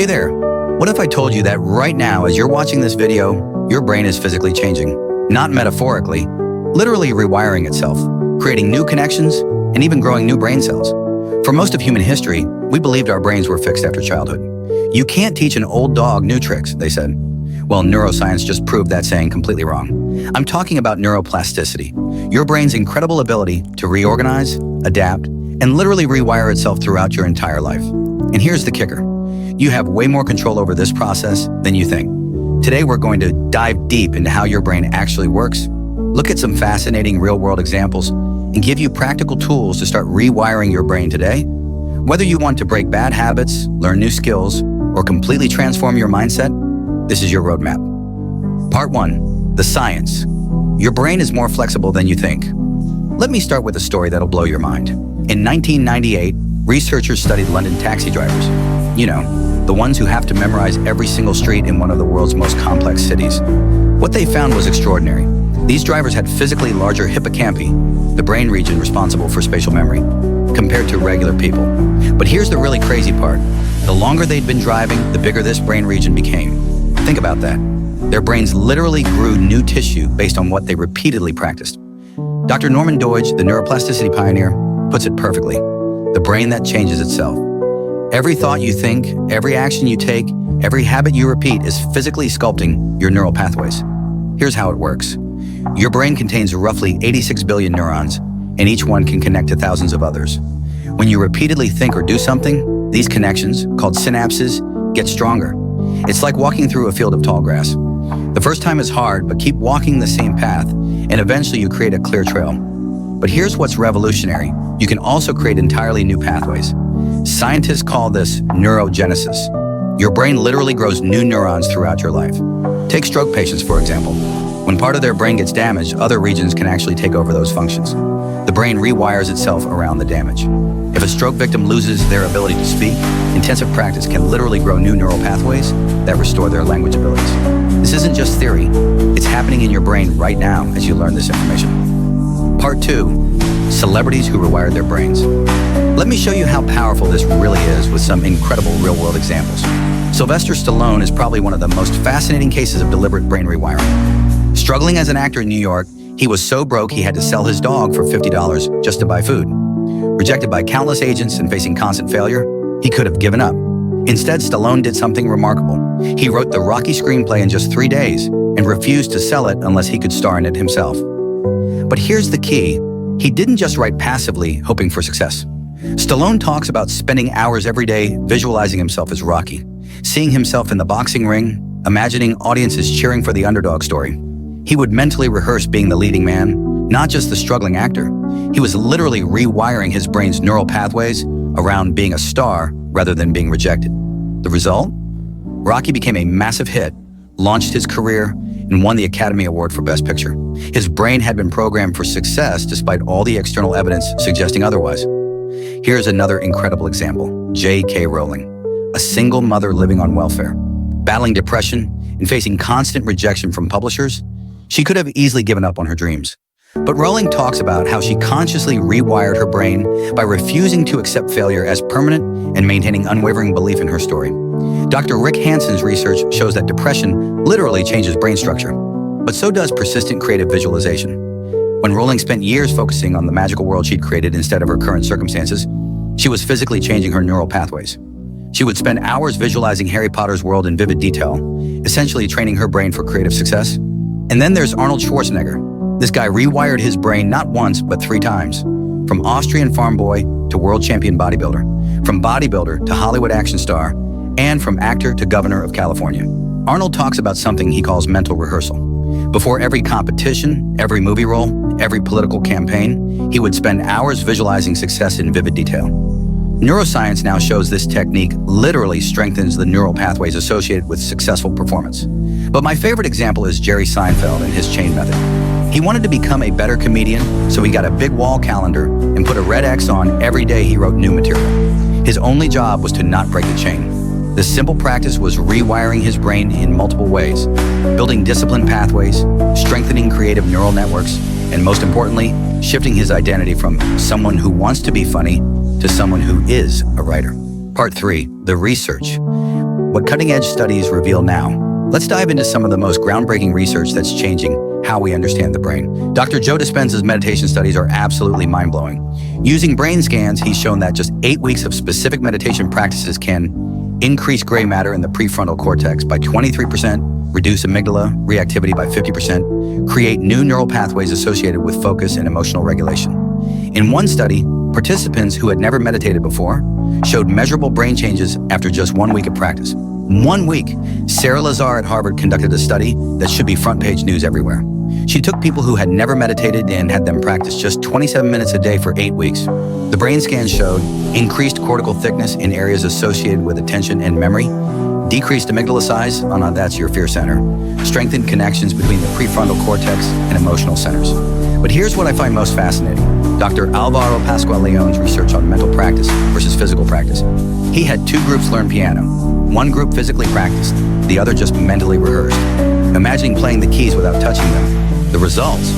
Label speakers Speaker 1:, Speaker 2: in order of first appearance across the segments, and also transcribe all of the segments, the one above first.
Speaker 1: Hey there, what if I told you that right now, as you're watching this video, your brain is physically changing, not metaphorically, literally rewiring itself, creating new connections, and even growing new brain cells. For most of human history, we believed our brains were fixed after childhood. You can't teach an old dog new tricks, they said. Well, neuroscience just proved that saying completely wrong. I'm talking about neuroplasticity, your brain's incredible ability to reorganize, adapt, and literally rewire itself throughout your entire life. And here's the kicker. You have way more control over this process than you think. Today, we're going to dive deep into how your brain actually works, look at some fascinating real-world examples, and give you practical tools to start rewiring your brain today. Whether you want to break bad habits, learn new skills, or completely transform your mindset, this is your roadmap. Part 1, the science. Your brain is more flexible than you think. Let me start with a story that'll blow your mind. In 1998, researchers studied London taxi drivers. You know, the ones who have to memorize every single street in one of the world's most complex cities. What they found was extraordinary. These drivers had physically larger hippocampi, the brain region responsible for spatial memory, compared to regular people. But here's the really crazy part. The longer they'd been driving, the bigger this brain region became. Think about that. Their brains literally grew new tissue based on what they repeatedly practiced. Dr. Norman Doidge, the neuroplasticity pioneer, puts it perfectly. The brain that changes itself. Every thought you think, every action you take, every habit you repeat is physically sculpting your neural pathways. Here's how it works. Your brain contains roughly 86 billion neurons, and each one can connect to thousands of others. When you repeatedly think or do something, these connections, called synapses, get stronger. It's like walking through a field of tall grass. The first time is hard, but keep walking the same path, and eventually you create a clear trail. But here's what's revolutionary. You can also create entirely new pathways. Scientists call this neurogenesis. Your brain literally grows new neurons throughout your life. Take stroke patients, for example. When part of their brain gets damaged, other regions can actually take over those functions. The brain rewires itself around the damage. If a stroke victim loses their ability to speak, intensive practice can literally grow new neural pathways that restore their language abilities. This isn't just theory. It's happening in your brain right now as you learn this information. Part 2, celebrities who rewired their brains. Let me show you how powerful this really is with some incredible real-world examples. Sylvester Stallone is probably one of the most fascinating cases of deliberate brain rewiring. Struggling as an actor in New York, he was so broke he had to sell his dog for $50 just to buy food. Rejected by countless agents and facing constant failure, he could have given up. Instead, Stallone did something remarkable. He wrote the Rocky screenplay in just 3 days and refused to sell it unless he could star in it himself. But here's the key. He didn't just write passively, hoping for success. Stallone talks about spending hours every day visualizing himself as Rocky, seeing himself in the boxing ring, imagining audiences cheering for the underdog story. He would mentally rehearse being the leading man, not just the struggling actor. He was literally rewiring his brain's neural pathways around being a star rather than being rejected. The result? Rocky became a massive hit, launched his career, and won the Academy Award for Best Picture. His brain had been programmed for success despite all the external evidence suggesting otherwise. Here's another incredible example. J.K. Rowling, a single mother living on welfare, battling depression and facing constant rejection from publishers. She could have easily given up on her dreams. But Rowling talks about how she consciously rewired her brain by refusing to accept failure as permanent and maintaining unwavering belief in her story. Dr. Rick Hanson's research shows that depression literally changes brain structure, but so does persistent creative visualization. When Rowling spent years focusing on the magical world she'd created instead of her current circumstances, she was physically changing her neural pathways. She would spend hours visualizing Harry Potter's world in vivid detail, essentially training her brain for creative success. And then there's Arnold Schwarzenegger. This guy rewired his brain not once, but 3 times. From Austrian farm boy to world champion bodybuilder, from bodybuilder to Hollywood action star, and from actor to governor of California. Arnold talks about something he calls mental rehearsal. Before every competition, every movie role, every political campaign, he would spend hours visualizing success in vivid detail. Neuroscience now shows this technique literally strengthens the neural pathways associated with successful performance. But my favorite example is Jerry Seinfeld and his chain method. He wanted to become a better comedian, so he got a big wall calendar and put a red X on every day he wrote new material. His only job was to not break the chain. This simple practice was rewiring his brain in multiple ways, building disciplined pathways, strengthening creative neural networks, and most importantly, shifting his identity from someone who wants to be funny to someone who is a writer. Part 3, the research. what cutting-edge studies reveal now. Let's dive into some of the most groundbreaking research that's changing how we understand the brain. Dr. Joe Dispenza's meditation studies are absolutely mind-blowing. Using brain scans, he's shown that just 8 weeks of specific meditation practices can increase gray matter in the prefrontal cortex by 23%, reduce amygdala reactivity by 50%, create new neural pathways associated with focus and emotional regulation. In one study, participants who had never meditated before showed measurable brain changes after just 1 week of practice. 1 week. Sarah Lazar at Harvard conducted a study that should be front-page news everywhere. She took people who had never meditated and had them practice just 27 minutes a day for 8 weeks. The brain scans showed increased cortical thickness in areas associated with attention and memory, decreased amygdala size, that's your fear center, strengthened connections between the prefrontal cortex and emotional centers. But here's what I find most fascinating. Dr. Alvaro Pascual-Leon's research on mental practice versus physical practice. He had 2 groups learn piano. One group physically practiced, the other just mentally rehearsed, imagining playing the keys without touching them. The results?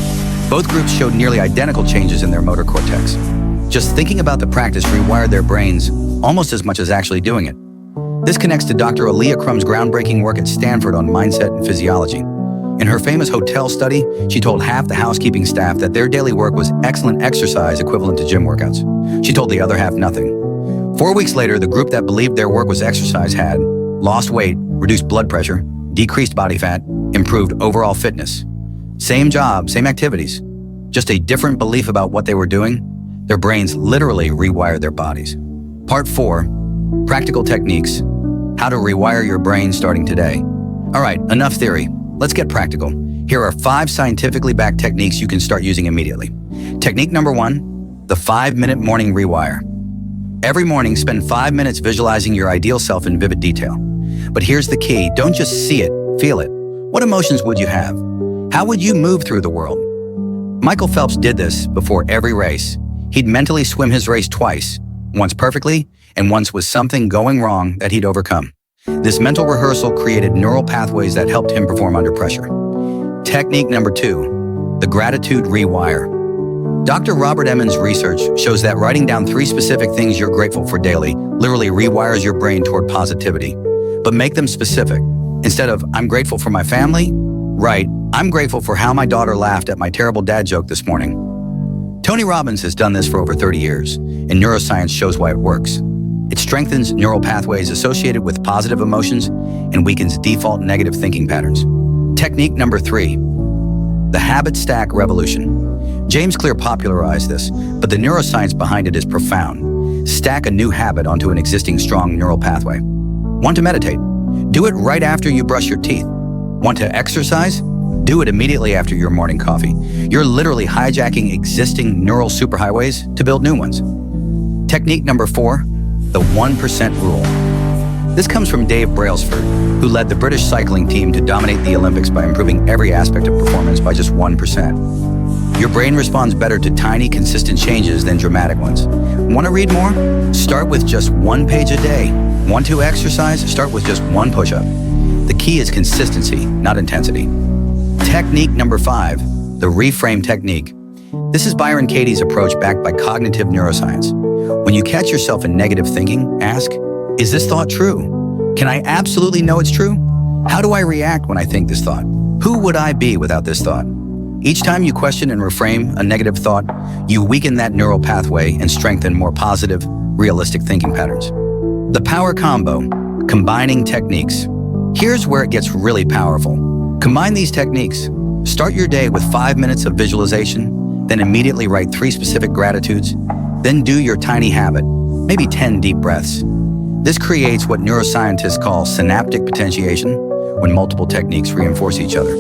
Speaker 1: Both groups showed nearly identical changes in their motor cortex. Just thinking about the practice rewired their brains almost as much as actually doing it. This connects to Dr. Aaliyah Crumb's groundbreaking work at Stanford on mindset and physiology. In her famous hotel study, she told half the housekeeping staff that their daily work was excellent exercise equivalent to gym workouts. She told the other half nothing. 4 weeks later, the group that believed their work was exercise had lost weight, reduced blood pressure, decreased body fat, improved overall fitness. Same job, same activities, just a different belief about what they were doing. Their brains literally rewired their bodies. Part 4, practical techniques, how to rewire your brain starting today. All right, enough theory. Let's get practical. Here are 5 scientifically backed techniques you can start using immediately. Technique number 1, the 5-minute morning rewire. Every morning, spend 5 minutes visualizing your ideal self in vivid detail. But here's the key, don't just see it, feel it. What emotions would you have? How would you move through the world? Michael Phelps did this before every race. He'd mentally swim his race twice, once perfectly and once with something going wrong that he'd overcome. This mental rehearsal created neural pathways that helped him perform under pressure. Technique number 2, the gratitude rewire. Dr. Robert Emmons' research shows that writing down 3 specific things you're grateful for daily literally rewires your brain toward positivity. But make them specific. Instead of, I'm grateful for my family, write, I'm grateful for how my daughter laughed at my terrible dad joke this morning. Tony Robbins has done this for over 30 years, and neuroscience shows why it works. It strengthens neural pathways associated with positive emotions and weakens default negative thinking patterns. Technique number 3, the habit stack revolution. James Clear popularized this, but the neuroscience behind it is profound. Stack a new habit onto an existing strong neural pathway. Want to meditate? Do it right after you brush your teeth. Want to exercise? Do it immediately after your morning coffee. You're literally hijacking existing neural superhighways to build new ones. Technique number 4, the 1% rule. This comes from Dave Brailsford, who led the British cycling team to dominate the Olympics by improving every aspect of performance by just 1%. Your brain responds better to tiny, consistent changes than dramatic ones. Want to read more? Start with just 1 page a day. Want to exercise? Start with just 1 push-up. The key is consistency, not intensity. Technique number 5, the reframe technique. This is Byron Katie's approach backed by cognitive neuroscience. When you catch yourself in negative thinking, ask, is this thought true? Can I absolutely know it's true? How do I react when I think this thought? Who would I be without this thought? Each time you question and reframe a negative thought, you weaken that neural pathway and strengthen more positive, realistic thinking patterns. The power combo, combining techniques. Here's where it gets really powerful. Combine these techniques. Start your day with 5 minutes of visualization, then immediately write 3 specific gratitudes, then do your tiny habit, maybe 10 deep breaths. This creates what neuroscientists call synaptic potentiation, when multiple techniques reinforce each other.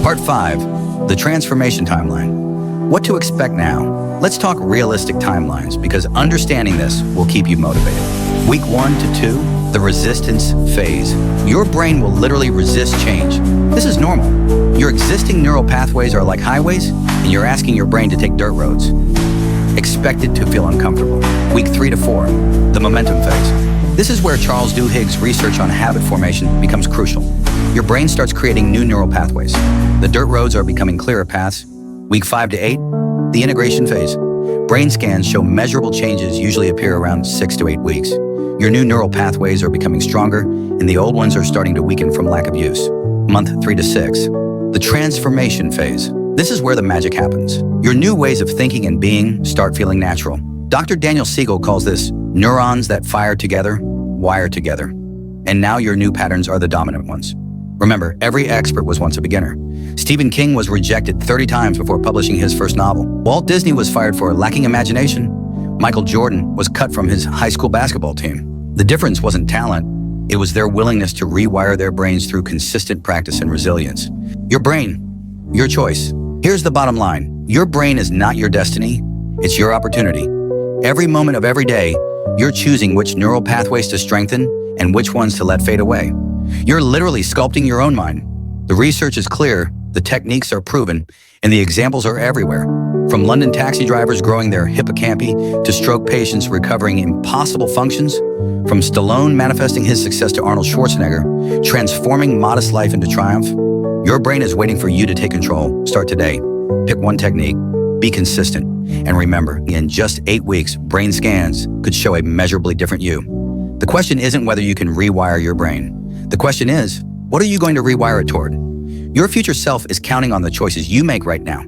Speaker 1: Part 5, the transformation timeline. What to expect now? Let's talk realistic timelines, because understanding this will keep you motivated. Week 1 to 2, the resistance phase. Your brain will literally resist change. This is normal. Your existing neural pathways are like highways, and you're asking your brain to take dirt roads. Expect it to feel uncomfortable. Week 3 to 4, the momentum phase. This is where Charles Duhigg's research on habit formation becomes crucial. Your brain starts creating new neural pathways. The dirt roads are becoming clearer paths. Week 5 to 8, the integration phase. Brain scans show measurable changes usually appear around 6 to 8 weeks. Your new neural pathways are becoming stronger, and the old ones are starting to weaken from lack of use. Month 3 to 6. The transformation phase. This is where the magic happens. Your new ways of thinking and being start feeling natural. Dr. Daniel Siegel calls this neurons that fire together, wire together. And now your new patterns are the dominant ones. Remember, every expert was once a beginner. Stephen King was rejected 30 times before publishing his first novel. Walt Disney was fired for lacking imagination. Michael Jordan was cut from his high school basketball team. The difference wasn't talent, it was their willingness to rewire their brains through consistent practice and resilience. Your brain, your choice. Here's the bottom line. Your brain is not your destiny, it's your opportunity. Every moment of every day, you're choosing which neural pathways to strengthen and which ones to let fade away. You're literally sculpting your own mind. The research is clear, the techniques are proven, and the examples are everywhere. From London taxi drivers growing their hippocampi to stroke patients recovering impossible functions, from Stallone manifesting his success to Arnold Schwarzenegger, transforming modest life into triumph. Your brain is waiting for you to take control. Start today. Pick one technique. Be consistent. And remember, in just 8 weeks, brain scans could show a measurably different you. The question isn't whether you can rewire your brain. The question is, what are you going to rewire it toward? Your future self is counting on the choices you make right now.